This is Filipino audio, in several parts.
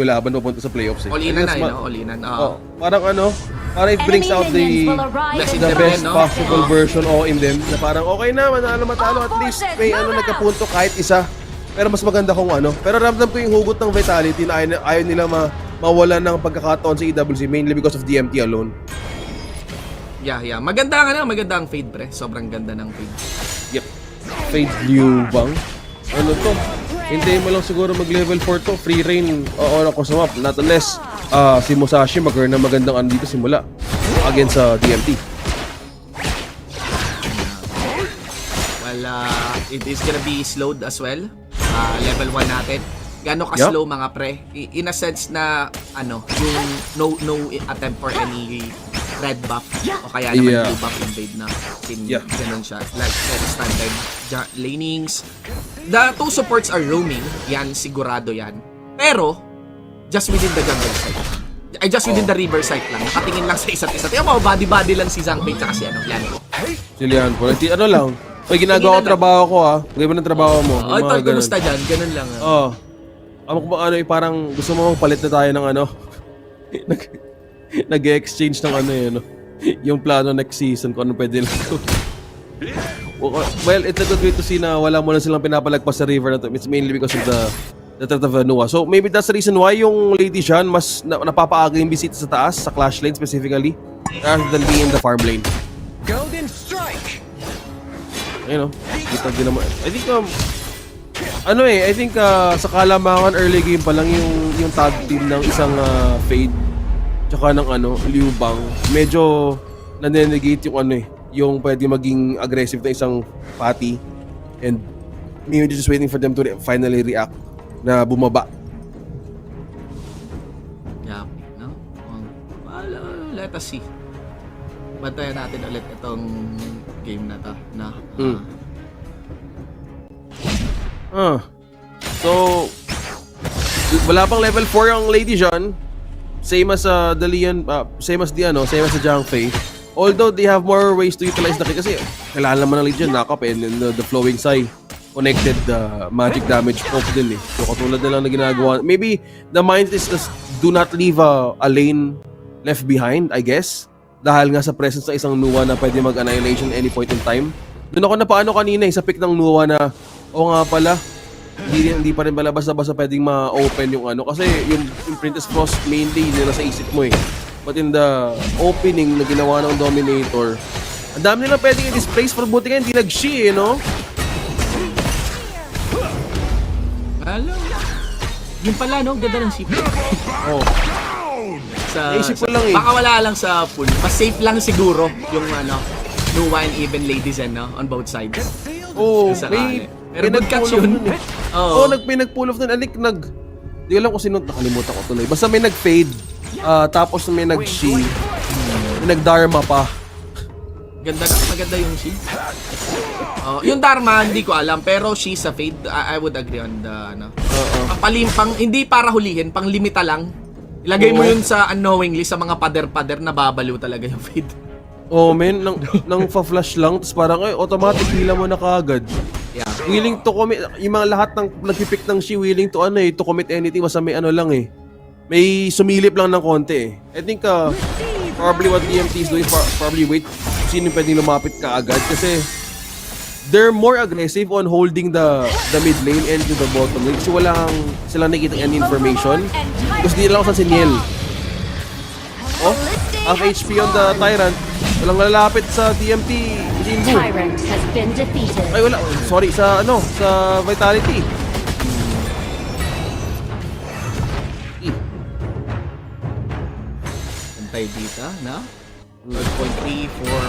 laban papunta sa playoffs eh. All-in na no? All-in na. Parang parang it brings out the best possible version in them. Na parang okay na, matalo at least may nagkapunto kahit isa. Pero mas maganda kung Pero ramdam ko yung hugot ng Vitality na ayaw nila mawalan ng pagkakataon sa EWC mainly because of DMT alone. Yeah. Maganda ang Fade pre. Sobrang ganda ng Fade. Yep. Fade Liu Bang. To? Hintayin mo lang siguro mag-level 4 to. Free reign ako sa map. Not unless si Musashi magkaroon ng magandang dito simula against sa DMT. Well, it is gonna be slowed as well. Level 1 natin. Gano'n ka-slow mga pre? In a sense na, yung no attempt for any red buff o kaya naman blue buff invade na ganun siya. Like standard lanings. The two supports are roaming. Yan, sigurado yan. Pero, just within the jungle site. Just within the river site lang. Nakatingin lang sa isa't isa. Tingnan mo, body-body lang si Zhangfei tsaka si Lian Po. Si Lian Po. Lang. Pag ginagawa ko trabaho ko Gawin mo ng trabaho mo. Tol, kumusta dyan? Ganun lang. Parang gusto mo palit na tayo ng nag-exchange ng yung plano next season kung ano pwede lang. Well, it's a good way to see na wala mo na silang pinapalagpas sa river na to. It's mainly because of the threat of Nua. So maybe that's the reason why yung Lady Shan mas napapaaga yung bisita sa taas, sa clash lane specifically, rather than being in the farm lane. Golden Strike! Kita din naman. I think sa kalamangan early game pa lang yung tag team ng isang Fade tsaka ng Liu Bang medyo nanenegate yung pwede maging aggressive na isang Patty, and maybe just waiting for them to finally react na bumaba. Yeah, no? Let us see. Bantayan natin ulit itong game na to. So wala pang level 4 ang Lady Jean. Same as the Lian, same as same as the Zhangfei. Although they have more ways to utilize the kasi kailangan naman ng Lady Jean knock up and the flowing Sai connected magic damage poke din eh. So katulad na lang na ginagawa. Maybe the mind is do not leave a lane left behind, I guess. Dahil nga sa presence ng isang Nua na pwede mag-annihilation any point in time. Doon ako napaano kanina sa pick ng Nua na nga pala, hindi pa rin balabas-basa pwedeng ma-open yung kasi yung Princess Frost mainly hindi na sa isip mo eh. But in the opening na ginawa ng Dominator, ang dami nila pwedeng i-displace for buti nga hindi nag-shi no? Hello. Yung pala ganda ng CP. Naisip ko lang baka wala lang sa pool. Mas safe lang siguro yung Nua and even ladies on both sides. Pero good catch yun. Nagpull off nun. Di alam kung sino, nakalimutan ko tuloy. Basta may nag-fade, tapos may nag-shi, may nag-dharma pa. Maganda yung shi. Yung dharma, hindi ko alam. Pero shi sa fade, I would agree on the hindi para hulihin, pang limita lang. Ilagay mo yun sa unknowingly, sa mga pader-pader na babaliw talaga yung fade. Nang fa-flash lang, tapos parang automatic hila mo na kaagad. Yeah. Willing to commit, yung mga lahat ng nagpipick ng shi, willing to to commit anything, basta may lang eh. May sumilip lang ng konti eh. I think probably what DMT is doing, probably wait sino pwedeng lumapit kaagad kasi they're more aggressive on holding the mid lane and to the bottom lane kasi silang nakikita any information because di lang sa Siniel. Ang HP on the Tyrant, walang lalapit sa DMT. Tyrant has been defeated. Ay wala, sorry sa Vitality. Antay dito, na? 12.3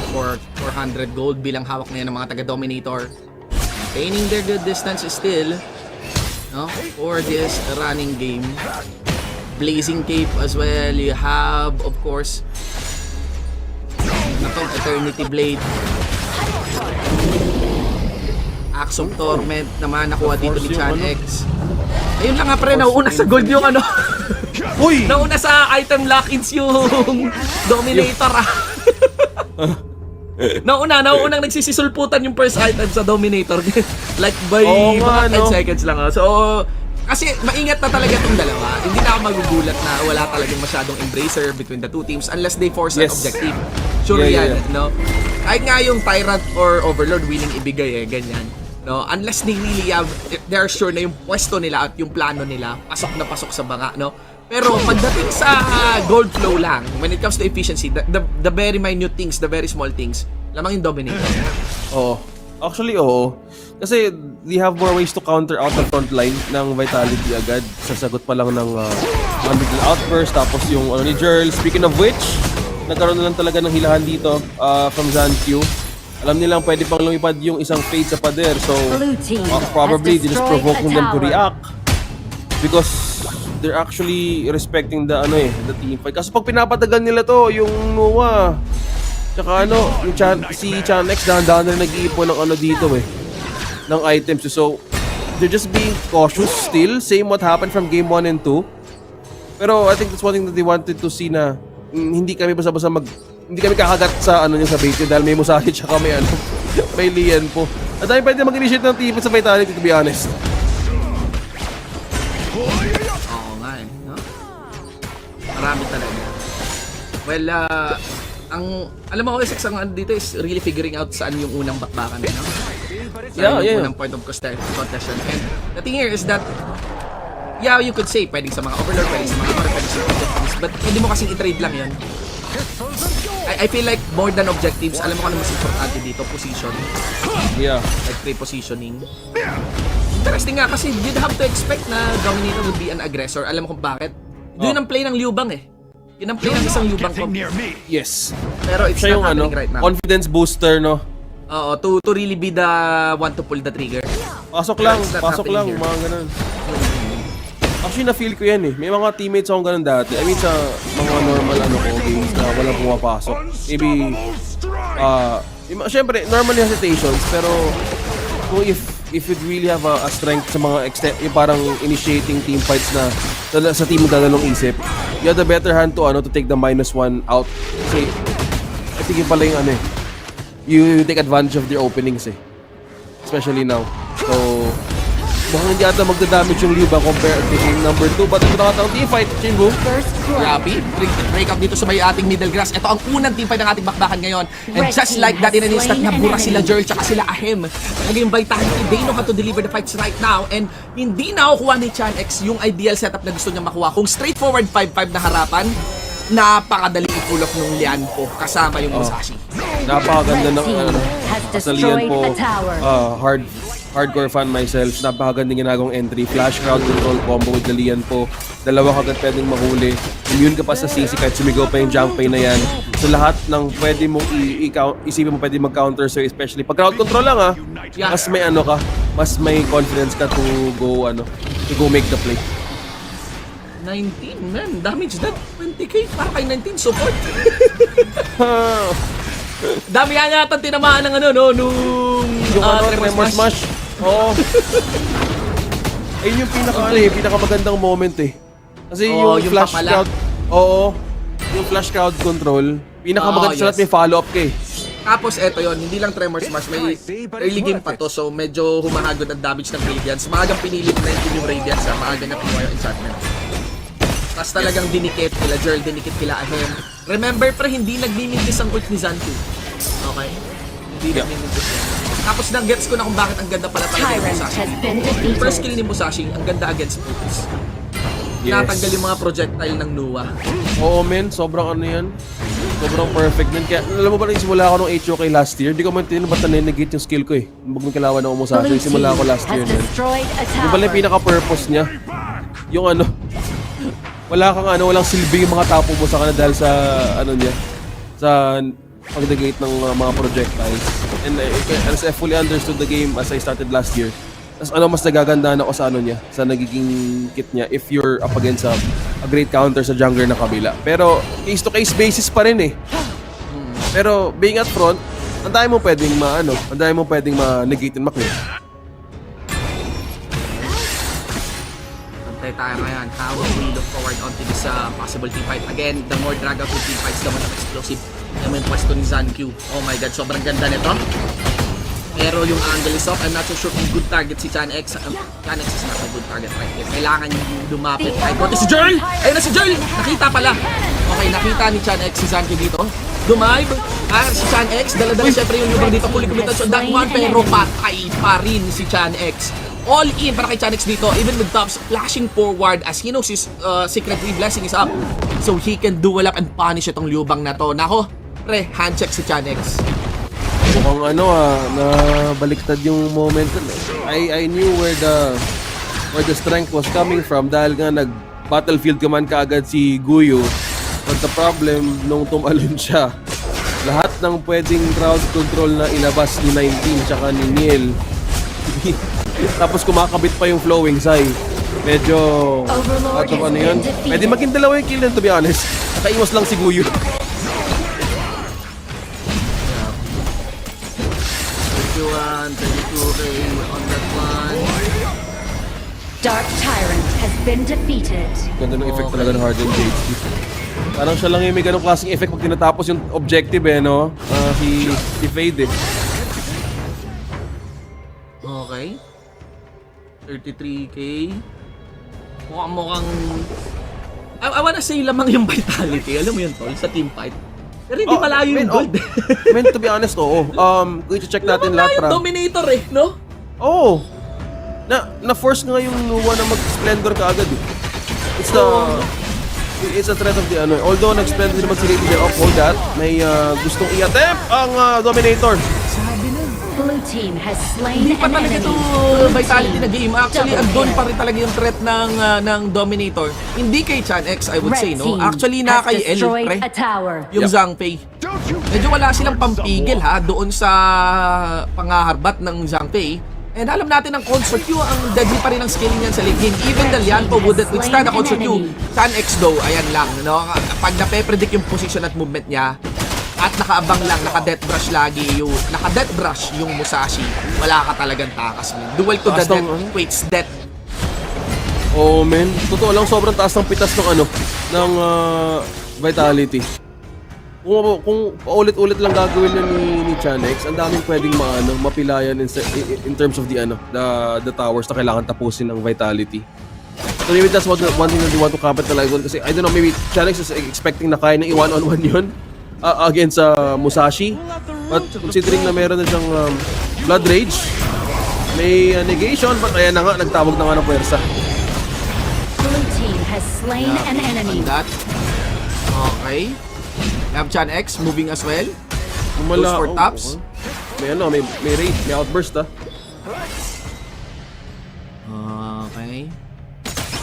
for 400 gold bilang hawak na yan ng mga taga-Dominator. Maintaining their good distance still for this running game. Blazing Cape as well. You have, of course, Eternity Blade. Axe of Torment naman nakuha dito ni Chan X. Ayun lang nga pre, nauuna sa gold yung Uy! Nauna sa item lock-ins yung Dominator Naunang nagsisisulputan yung first item sa Dominator like by mga 10 seconds lang. So Kasi maingat na talaga itong dalawa. Hindi na ako magugulat na wala talagang masyadong embracer between the two teams unless they force an Yes. objective. Sure Yeah, yan, no? Kahit nga yung Tyrant or Overlord willing ibigay ganyan. No? Unless they really have, they are sure na yung pwesto nila at yung plano nila, pasok na pasok sa banga, no? Pero pagdating sa gold flow lang, when it comes to efficiency, the very minute things, the very small things, lamang yung dominator. Oo. Actually, oo. Kasi they have more ways to counter out the front line ng Vitality agad. Sasagot pa lang ng Middle Outburst, tapos yung ni Jerl. Speaking of which, nagkaroon na lang talaga ng hilahan dito from ZanQ. Alam nilang pwede pang lumipad yung isang Fade sa pader. So, Blue team probably has just destroyed provoking a them to tower. react. Because they're actually respecting the the team fight. Kasi pag pinapatagal nila to, yung Noah, tsaka yung si Chanex dahan-dahan na nag-iipon ng dito ng items. So, they're just being cautious still. Same what happened from game 1 and 2. Pero I think that's one thing that they wanted to see na hindi kami basta-basta hindi kami kakagat sa sa bait nyo dahil may Musashi tsaka may may Lian po. At tayo pwede mag-initiate ng team sa Vitality, to be honest. Oo nga no? Marami talaga. Well, alam mo, OSX ang dito is really figuring out saan yung unang bakbakan, no? Saan yung unang point of contention. And the thing here is that, yeah, you could say, pwedeng sa mga Overlord, pwedeng sa mga Aura, pwedeng sa objectives, but hindi mo kasing i-trade lang yan. I feel like more than objectives, alam mo kung ano mas importante dito, position. Yeah. Like pre-positioning. Interesting nga kasi you'd have to expect na Dominator would be an aggressor. Alam mo kung bakit? Yun ang play ng Liu Bang Yun ang play ng isang Liu Bang Yes. Pero it's Siya not yung happening right now. confidence booster, no? Oo, to really be the one to pull the trigger. Pasok lang, It's not pasok lang, happening here. mga ganun. Actually, na-feel ko yan May mga teammates akong ganun dati. I mean, sa mga normal games na walang pumapasok. Maybe, syempre, normally hesitations, pero kung if you'd really have a strength sa mga yung parang initiating team fights na sa team mo dadalong isip, you have the better hand to take the -1 out. Kasi, I think yun pala yung you take advantage of their openings especially now. So, mukhang hindi ata magdadamage yung Liu Bang compared to game number 2. But ito nakatang team fight, Chinbu. First blood. Grabe, break up dito sa may ating middle grass. Ito ang unang team fight ng ating bakbakan ngayon. And Red just team like that, in an has instant, slain an nabura sila enemy. Jerl tsaka sila Ahem. Naging Vitality, they know how to deliver the fights right now. And hindi nakukuha ni Chanex yung ideal setup na gusto niya makuha. Kung straightforward 5-5 na harapan, napakadali i-pull off ng Lian po kasama yung Musashi. Napakaganda Red ng team has kasalian destroyed po. a tower. Hardcore fan myself. Napakaganda ginagawang entry. Flash crowd control combo with Dalian po. Dalawa kagad pwedeng mahuli. Immune ka pa sa CC kahit sumigaw pa yung Junpei na yan. So lahat ng pwede mong isipin mo pwede mag-counter so especially pag crowd control lang Yeah. mas may mas may confidence ka to go make the play. 19, man. Damage that. 20k. Para kay 19 support. Dami nga yata tinamaan ng nung Yung Tremor Smash. Oo. Ayun yung pinakamagandang moment Kasi yung yung flash papala. crowd, yung flash crowd control, pinakamaganda sa lahat may follow-up Tapos eto yon, hindi lang Tremor Smash, may early game pa to, so medyo humahagod ang damage ng Radiance. Maagang pinili na yung Radiance, maaga na pinuha yung enchantment. Tapos talagang dinikit kila Jerl, dinikit kila Ahem. Remember pre, hindi nagmimintis ang ult ni ZanQ. Okay? Hindi nagmimintis yan. Tapos nag-gets ko na kung bakit ang ganda pala talaga ni Tyrant Musashi. has been Yung first defeated. skill ni Musashi, ang ganda against ults. Yes. Natanggal yung mga projectile ng Nuwa. Oo men, sobrang yan. Sobrang perfect men. Kaya alam mo ba na simula ako nung HOK last year, hindi ko maintindihan ba't na-negate yung skill ko Huwag mong kailangan ako Blue Musashi. team Simula ako last year has men. destroyed a Yung pala yung tower. pinaka-purpose niya. Yung wala kang walang silbi yung mga tapo mo sa kanila dahil sa niya. Sa pag-negate ng mga projectiles. And as I fully understood the game as I started last year, mas nagaganda ako sa niya, sa nagiging kit niya if you're up against a great counter sa jungler na kabila. Pero case to case basis pa rin Pero being at front, ang dami mo pwedeng ma-negate and ma-clear. Antay tayo ngayon. How will we look forward onto this possible team fight? Again, the more drag out yung team fights, the more explosive naman yung pwesto ni ZanQ. Oh my god, sobrang ganda nito. Pero yung angle is off. I'm not so sure kung good target si Chan X. Chan X is not a good target right here. Kailangan yung lumapit. Ay, konti si Joel! Ayun na si Joel! Nakita pala. Okay, nakita ni Chan X si Zanky dito. Dumive. Si Chan X. Dala-dala syempre yung lubang dito. Fully committed sa that one. Pero patay pa rin si Chan X. All in para kay Chan X dito. Even with Tops flashing forward as he knows his secret blessing is up. So he can duel up and punish itong lubang na to. Nako, pre, hand check si Chan X. Mukhang na baliktad yung moment. I knew where the strength was coming from dahil nga nag-battlefield command kaagad si Guyu. But the problem, nung tumalon siya, lahat ng pwedeng crowd control na ilabas ni 19 tsaka ni Niel. Tapos kumakabit pa yung flowing sai. Medyo out of ano yun. Pwede maging dalawa yung kill nun, to be honest. Nakaiwas lang si Guyu. 32K on that one. Dark Tyrant has been defeated. Ganda ng effect talaga ng Hardened JHD. Parang siya lang yung may ganong klaseng effect pag tinatapos yung objective no? Si Fade Okay. 33K. Mukhang I wanna say lamang yung vitality. Alam mo yun, tol, sa team fight. Pero hindi malayo yung gold. To be honest, oo. Kung i-check natin lahat, Malayo yung dominator no? Oo. Na-force nga yung Nuwa na mag-splendor kaagad It's a threat of the Although nag-splendor naman si Lady of all that, may gustong i-attempt ang dominator. Blue team has slain Hindi pa an talaga enemy. ito vitality na game. Actually, andun pa rin talaga yung threat ng Dominator. Hindi kay Chan X, I would say, Red no? team Actually, na has kay El, destroyed pre. a tower. Yung Zhang Fei. Medyo wala silang pampigil, ha, doon sa pangaharbat ng Zhang Fei. And alam natin ang Consort Q, ang deadly pa rin ang scaling niyan sa late game. Even the Lianpo wouldn't withstand the Consort Q. Chan X though, ayan lang, no? Pag na-predict yung position at movement niya, at nakaabang lang, naka-death brush lagi naka-death brush yung Musashi, wala ka talagang takas, man. Duel to the death equates death. Oh man, totoo lang sobrang taas ng pitas ng vitality. Kung paulit-ulit lang gagawin na ni Chanex, ang daming pwedeng mapilayan in terms of the towers na kailangan tapusin ng vitality. So maybe that's one thing that they want to capitalize on kasi I don't know, maybe Chanex is expecting na kaya na i-one-on-one yun against Musashi. But considering na meron na siyang Blood Rage, may negation, but ayan na nga, nagtawag na nga ng pwersa. Blue team has slain an enemy. That. Okay. We have Chan X moving as well. Kumala, Goes for tops. Okay. May raid, may outburst Okay.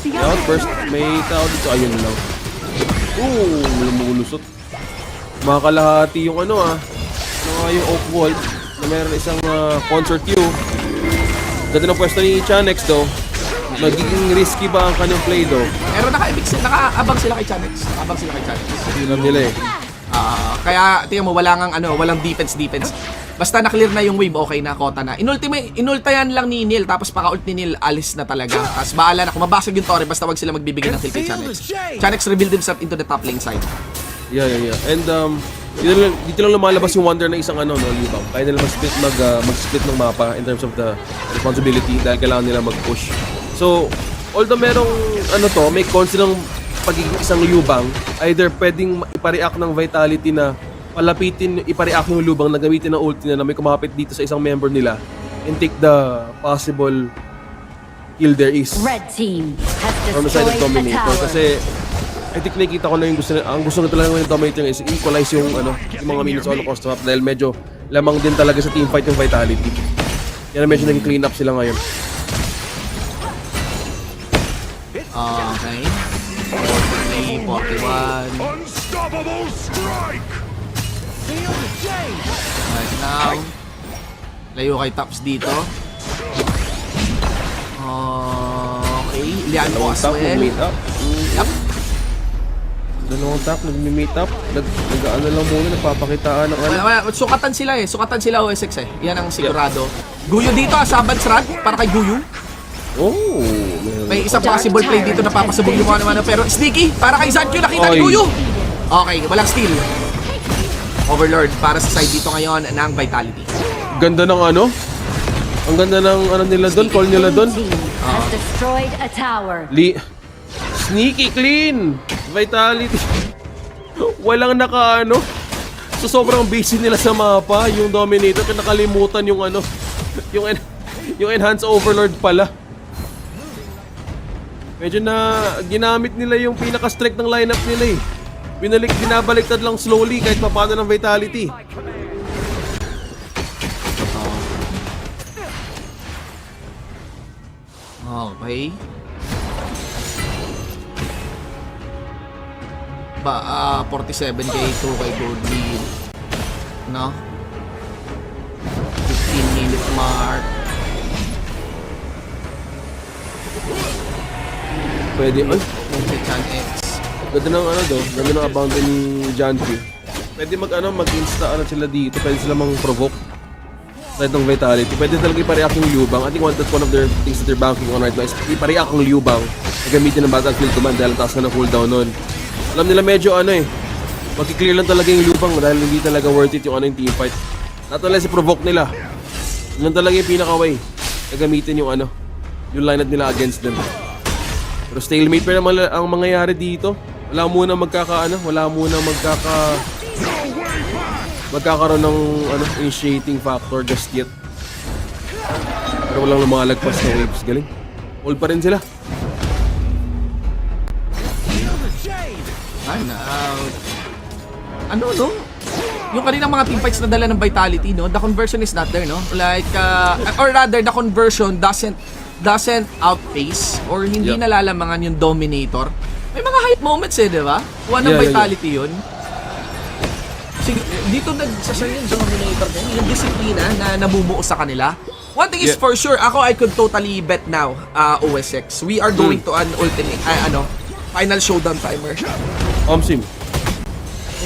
May outburst, may tao dito, ayun lang. Lumulusot. Mga kalahati yung yung Oak Vault na meron isang Consort Q. Ganda ng pwesto ni Chanex though. Magiging risky ba ang kanyang play though? Pero nakaabang sila kay Chan X. Nakaabang sila kay Chan X. Alam nila Kaya tingnan mo walang defense. Basta na-clear na yung wave, okay na, kota na. Inultayan lang ni Neil, tapos paka-ult ni Neil, alis na talaga. Tapos bahala na, kung mabasag yung torre, basta wag sila magbibigay ng kill kay Chan X. Chan X revealed himself into the top lane side. Yeah. And dito lang lumalabas yung wonder ng isang Lubang. Kaya nila mag-split ng mapa in terms of the responsibility dahil kailangan nila mag-push. So, although merong may constant ng pagiging isang Lubang, either pwedeng ipareact ng vitality na palapitin, ipareact yung Lubang na gamitin ng ulti na may kumapit dito sa isang member nila and take the possible kill there is Red team has from the side of destroyed a Dominator. tower. Kasi I think nakikita ko na yung gusto na talaga ng Dominator is equalize yung mga minutes all across the map dahil medyo lamang din talaga sa teamfight yung vitality. Yan medyo naging clean up sila ngayon. Okay. 41. Unstoppable strike! Right now. Layo kay Tops dito. Okay. Lianpo as Top, well. nag-meet up. Yup. Dalawang top, nag-meet up. Lang muna, nagpapakitaan ng Sukatan sila OSX eh. Yan ang sigurado. Guyo dito, Sabans Rad, para kay Guyo. Oh, May isang possible play dito na papasabog yung mga pero sneaky, para kay Zankyo, nakita ni Guyo. Okay, walang steal. Overlord para sa side dito ngayon ng Vitality. Ganda ng ano? Ang ganda ng ano nila doon, call nila doon. Blue team has destroyed a tower. Sneaky clean! Vitality. Walang naka ano. So sobrang busy nila sa mapa, yung Dominator, kaya nakalimutan yung ano, yung Enhanced Overlord pala. Medyo na ginamit nila yung pinaka-strict ng lineup nila eh. Binabaliktad lang slowly kahit paano ng Vitality. Okay. 47k, 2k gold lead. No? 15-minute mark. Pwede, ay, Chan X. ganda ng ano do, ganda ng abounded ni John Q. Pwede mag-insta ano sila dito, pwede sila mang-provoke. Side ng Vitality, pwede talaga ipareact yung Liubang. I think that's one of their things that they're banking on right now is ipareact yung Liubang na gamitin ng Battlefield Command dahil ang taas na ng cooldown nun. Alam nila medyo ano eh, magkiklear lang talaga yung Liubang dahil hindi talaga worth it yung ano yung teamfight. Not unless i-provoke nila. Yun talaga yung pinaka-way na gamitin yung ano, yung lineup nila against them. Pero stalemate pa naman ang mangyayari dito. Wala muna magkakaroon ng ano, initiating factor just yet. Pero walang lumalagpas na waves. Galing. Hold pa rin sila. Ay, ano, no? Yung kaninang mga teamfights na dala ng Vitality, no? The conversion is not there, no? Like, or rather, the conversion doesn't outpace or hindi nalalamangan yung Dominator. May mga hype moments eh, di ba? Kuha ng Vitality yun. Sige, dito nagsasaya yung Dominator din. Yung disiplina na nabubuo sa kanila. One thing is for sure, I could totally bet now, OSX. We are going to an ultimate, final showdown timer. Sim.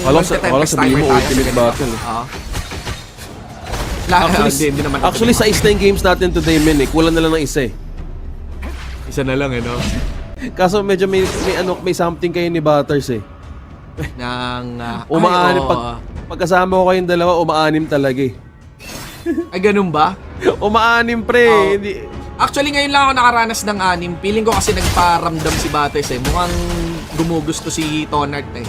Wala sabihin mo ultimate battle. Actually, sa isa yung games natin today, men, kulang na lang ng isa eh. Isa na lang, no? Kaso medyo may something kayo ni Butters eh. Umaanim, pagkasama ko kayong dalawa, umaanim talaga eh. Ay, ganun ba? Umaanim pre. Actually, ngayon lang ako nakaranas ng anim. Feeling ko kasi nagparamdam si Butters eh. Mukhang gumugusto si Tonart eh.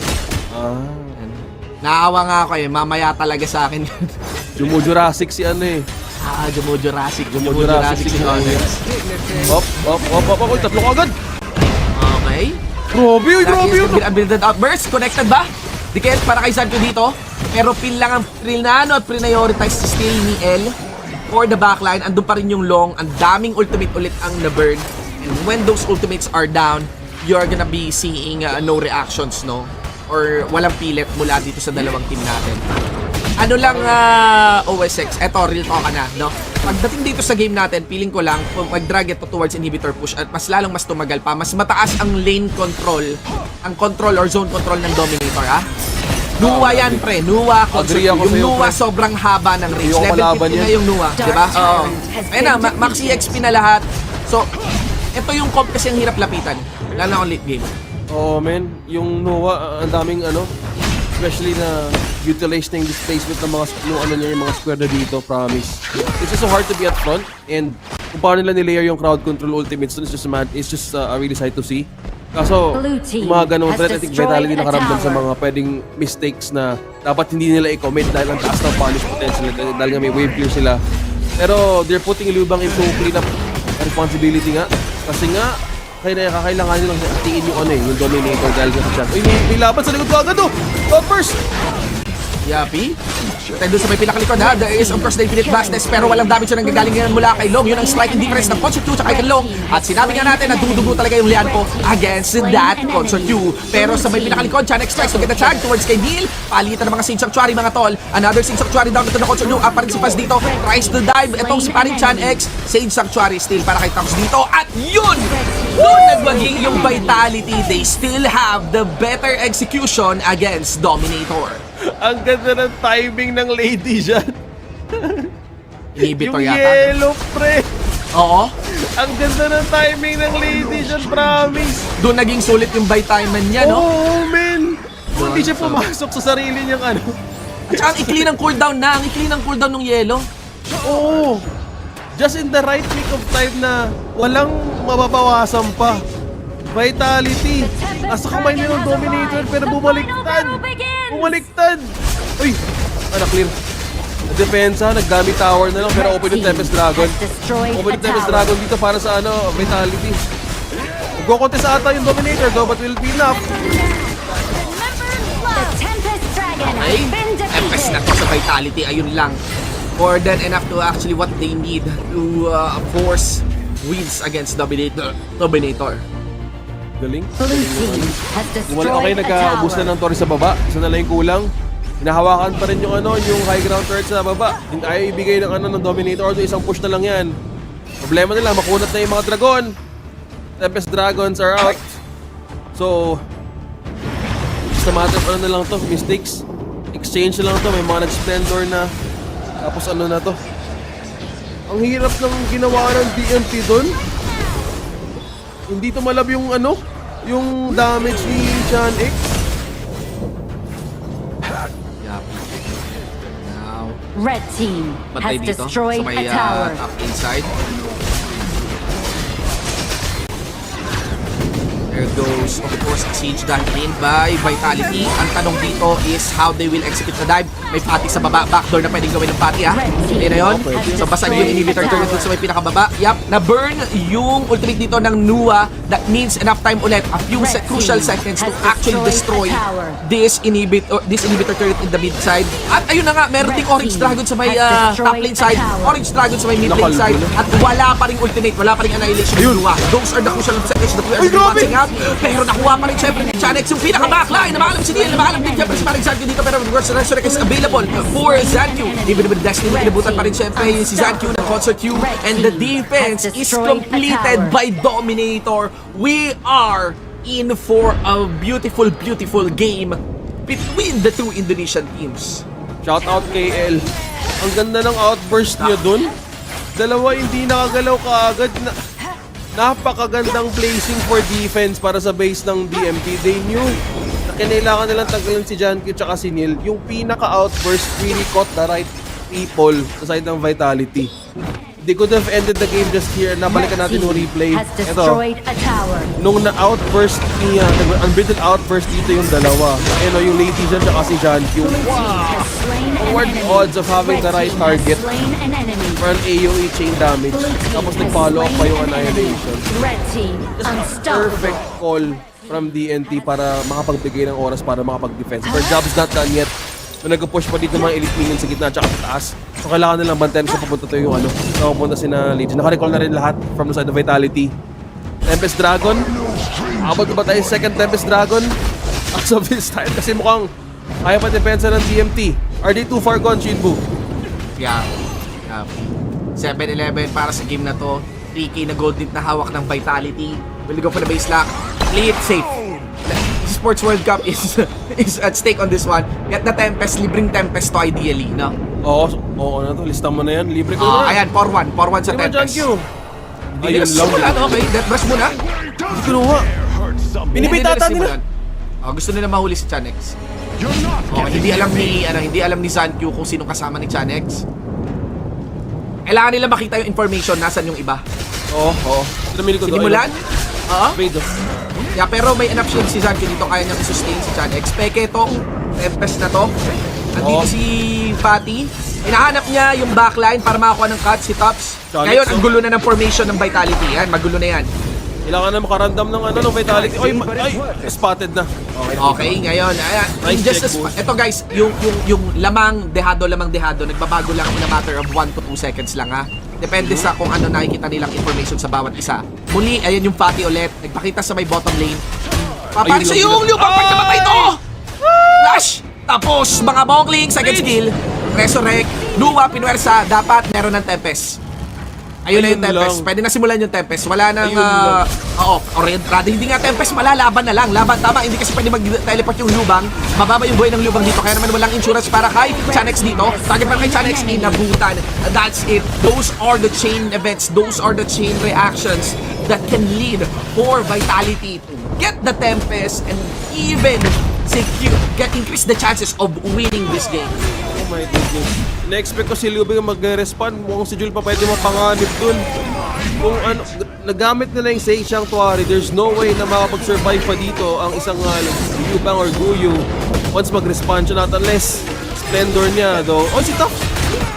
Naawa nga ako eh. Mamaya talaga sa akin. Jurassic si ano eh. Jurassic si Tonart. Op. Tatlo ka agad. Okay. Grabe yun. Abilidad outburst. Connected ba? Dikit para kay Sancho dito. Pero pin lang ang at prioritize si steal ni L. For the backline, andun pa rin yung long. Ang daming ultimate ulit ang na-burn. And when those ultimates are down, you're gonna be seeing no reactions, no? Or walang pilit mula dito sa dalawang team natin. Ano lang, OSX, eto, real talk na, no? Pagdating dito sa game natin, feeling ko lang, mag-drag ito towards inhibitor push at mas lalong mas tumagal pa. Mas mataas ang lane control, ang control or zone control ng Dominator, ha? Nuwa yan, pre. Nuwa. Yung Nuwa sobrang haba ng range. Level 50 na yung Nuwa. Diba? Oo. Ayun na, max EXP na lahat. So, ito yung comp kasi ang hirap lapitan. Lalo na akong late game. Oo, men. Yung Nuwa, ang daming ano, especially na utilize na yung displacement ng mga yung mga square na dito, promise. It's just so hard to be at front and kung paano nila nilayer yung crowd control ultimates it's just a really sight to see. Kaso, yung mga ganong threat, I think Vitality nakaramdam sa mga pwedeng mistakes na dapat hindi nila i-commit dahil ang taas ng punish potential dahil nga may wave clear sila. Pero they're putting Liubang into clean up responsibility nga. Kasi nga, kakailangan nilang hatiin yung yung Dominator dahil sa chance. Uy, may laban sa likod ko agad Top first! Yapi. Tayo doon sa may pinakalikod ha. There is of course the infinite vastness pero walang damage yun ang gagaling ngayon mula kay Long. Yun ang striking difference ng Consort Q tsaka kay Long. At sinabi nga natin na dudugo talaga yung lian ko against that Consort Q. Pero sa may pinakalikod, Chanex tries to get a tag towards kay Neil. Palitan ng mga Sage Sanctuary mga tol. Another Sage Sanctuary down to the Consort Q. Participants dito. Tries to dive. Itong si paring Chanex. Sage Sanctuary still para kay Tox dito. At yun! Doon nagwaging yung Vitality. They still have the better execution against Dominator. Ang ganda ng timing ng lady dyan. Inhibitor yung yata. yellow, pre. Oo. Ang ganda ng timing ng lady dyan, promise. Doon naging sulit yung buy time niya, no? Oo, men. Hindi siya pumasok sa sarili niyang ano. At saka ang ikli ng cooldown na. Ang ikli ng cooldown ng yellow. Oo! Just in the right click of time na walang mababawasan pa. Vitality. Nasa kamay niya ng Dominator pero bumaliktad. Bumaliktad. Uy! Na-clear. Depensa, naggamit tower na lang pero open yung Tempest Dragon. Open yung Tempest Dragon dito para sa Vitality. Magko-contest ata yung Dominator though, but will be enough. Okay, Tempest na to sa Vitality, ayun lang. More than enough to actually what they need to force wins against Dominator. Galing. Blue team has Okay, destroyed a nagkaubos na tower. ng Torre sa baba. Isa na lang yung kulang. Hinahawakan pa rin yung yung high ground turret sa baba. Hindi ayaw ibigay ng ng Dominator, although isang push na lang yan. Problema nila, makunat na yung mga dragon. Tempest Dragons are out. So, just a matter of na lang to, mistakes. Exchange na lang to, may mga nag-splendor na. Tapos na to. Ang hirap ng ginawa ng DMT dun. Hindi tumalab yung yung damage ni Chan X. Yup. Now, Red team patay has dito sa destroyed may a tower. top inside. There goes, of course, a siege done in by Vitality. Ang tanong dito is how they will execute the dive. May pati sa baba, backdoor na pwedeng gawin ng pati ha. Ayun na yun. So basag yung inhibitor turret dun sa may pinakababa. Yup, na-burn yung ultimate dito ng Nua. That means enough time ulit, a few crucial seconds to actually destroy this inhibitor turret in the mid side. At ayun na nga, meron ding Orange Dragon sa may top lane side, Orange Dragon sa may mid lane side, at wala pa ring ultimate, wala pa ring annihilation ng Nua. Those are the crucial seconds that we are watching out. Pero nakuha pa rin syempre ni Chanex yung pinaka-backline. Namakalam si Neil, namakalam din syempre si Parang Zankyu dito, pero Resurrect is available for Zankyu. Even with Destiny, kinabutan pa rin syempre si Zankyu ng Concert Q, and the defense is completed by Dominator. We are in for a beautiful, beautiful game between the two Indonesian teams. Shout out KL. Ang ganda ng outburst niya dun. Dalawa hindi nakagalaw kaagad na napakagandang placing for defense para sa base ng DMT. They knew na kinailangan nilang tanggalan si Jankyu tsaka si Neil. Yung pinaka-outburst really caught the right people sa side ng Vitality. They could have ended the game just here. Nabalikan natin yung replay. Has Ito, destroyed a tower. nung na-outburst niya, unbeaten outburst dito yung dalawa. Yung Lady Jan tsaka si Jankyu. Wow! What are the odds of having the right target for an AoE chain damage? Tapos nag-follow up pa yung annihilation. Red team unstoppable. Perfect call from DNT para makapagbigay ng oras para makapag-defense. But job's not done yet. So nag-push pa dito mga elite minions sa gitna at taas. So kailangan nilang bantayan sa papunta to yung papunta sina Legion. Naka-recall na rin lahat from the side of Vitality. Tempest Dragon. Abot ba tayo sa second Tempest Dragon? As of this time kasi mukhang ayaw pa depensa ng DMT. Are they too far gone, Shinbu? Yeah. 7-11 para sa game na to. 3K na gold na hawak ng Vitality. Will go for the base lock. Play it safe. Sports World Cup is at stake on this one. Get the Tempest, libreng Tempest to ideally, no? Oo na to. Lista mo na yan. Libre ko na. Ayan, 4-1. 4-1 sa Di ba, Tempest. Jankyu? Ayun lang. Okay, death brush muna. Hindi kinuha. Pinipit ata nila. Gusto nila mahuli si Chanex. You're not Hindi alam ni Zankyu kung sino kasama ni Chanex. Kailangan nila makita yung information nasan yung iba. Oo. Sinimulan? Oo. Fade. Yeah, pero may enough shield si Zankyu dito, kaya niyang i-sustain si Chanex. Peke tong Tempest na to. Andito si Fatty. Hinahanap niya yung backline para makakuha ng cut si Tops. Chanex, Ngayon, ang gulo na ng formation ng Vitality. Yan, magulo na yan. Kailangan na makarandam ng ng Vitality. Ay, spotted na. Okay, ngayon. Nice Just check, boss. ito guys, yung lamang dehado, nagbabago lang in a matter of 1 to 2 seconds lang ha. Depende sa kung ano nakikita nilang information sa bawat isa. Muli, ayan yung Fatty ulit. Nagpakita sa may bottom lane. Papari sa yung Liu Bang pagkamatay to! Flash! Tapos, mga Bongling, second skill. Resurrect. Nua, Pinuwersa. Dapat meron ng Tempest. Ayun na yung Ayun Tempest. lang. Pwede na simulan yung Tempest. Wala nang, Ayun lang. rather hindi nga Tempest, malalaban na lang. Laban, tama. Hindi kasi pwede mag-teleport yung Lubang. Mababa yung buhay ng Lubang dito. Kaya naman walang insurance para kay Chanex dito. Target para kay Chanex, inabutan. That's it. Those are the chain events. Those are the chain reactions that can lead for Vitality to get the Tempest and even increase the chances of winning this game. Oh my goodness. Na-expect ko si Liu Bing mag-respawn. Mukhang si Jul pa pwede mapanganib dun. Kung ano, nagamit nila yung Seichang Tuari, there's no way na makapag-survive pa dito ang isang Liu Bang or Guyu once mag-respawn siya, not unless Splendor niya though. Oh, si Top!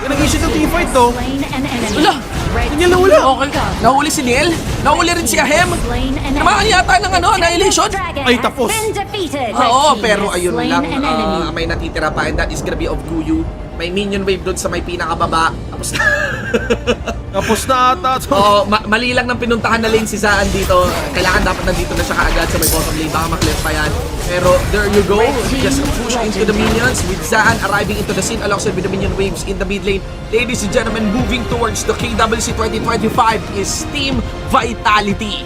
Nag-issue ng teamfight though. Slain an enemy. Wala! Red Hindi team nahuli. double kill. Nahuli si Niel. Nahuli rin si Ahem. Slain an Namaan enemy. yata ng Annihilation. Dragon Ay, has tapos. been defeated. Red Oo, team pero has ayun slain lang, an enemy. may natitira pa and that is gonna be of Guyu. May minion wave doon sa may pinakababa. Tapos Tapos na ata to. Oo, mali lang ng pinuntahan na lane si Zaan dito. Kailangan dapat nandito na siya kaagad sa may bottom lane. Baka maklear pa yan. Pero there you go. Just push into the minions with Zaan arriving into the scene alongside with the minion waves in the mid lane. Ladies and gentlemen, moving towards the KWC 2025 is Team Vitality.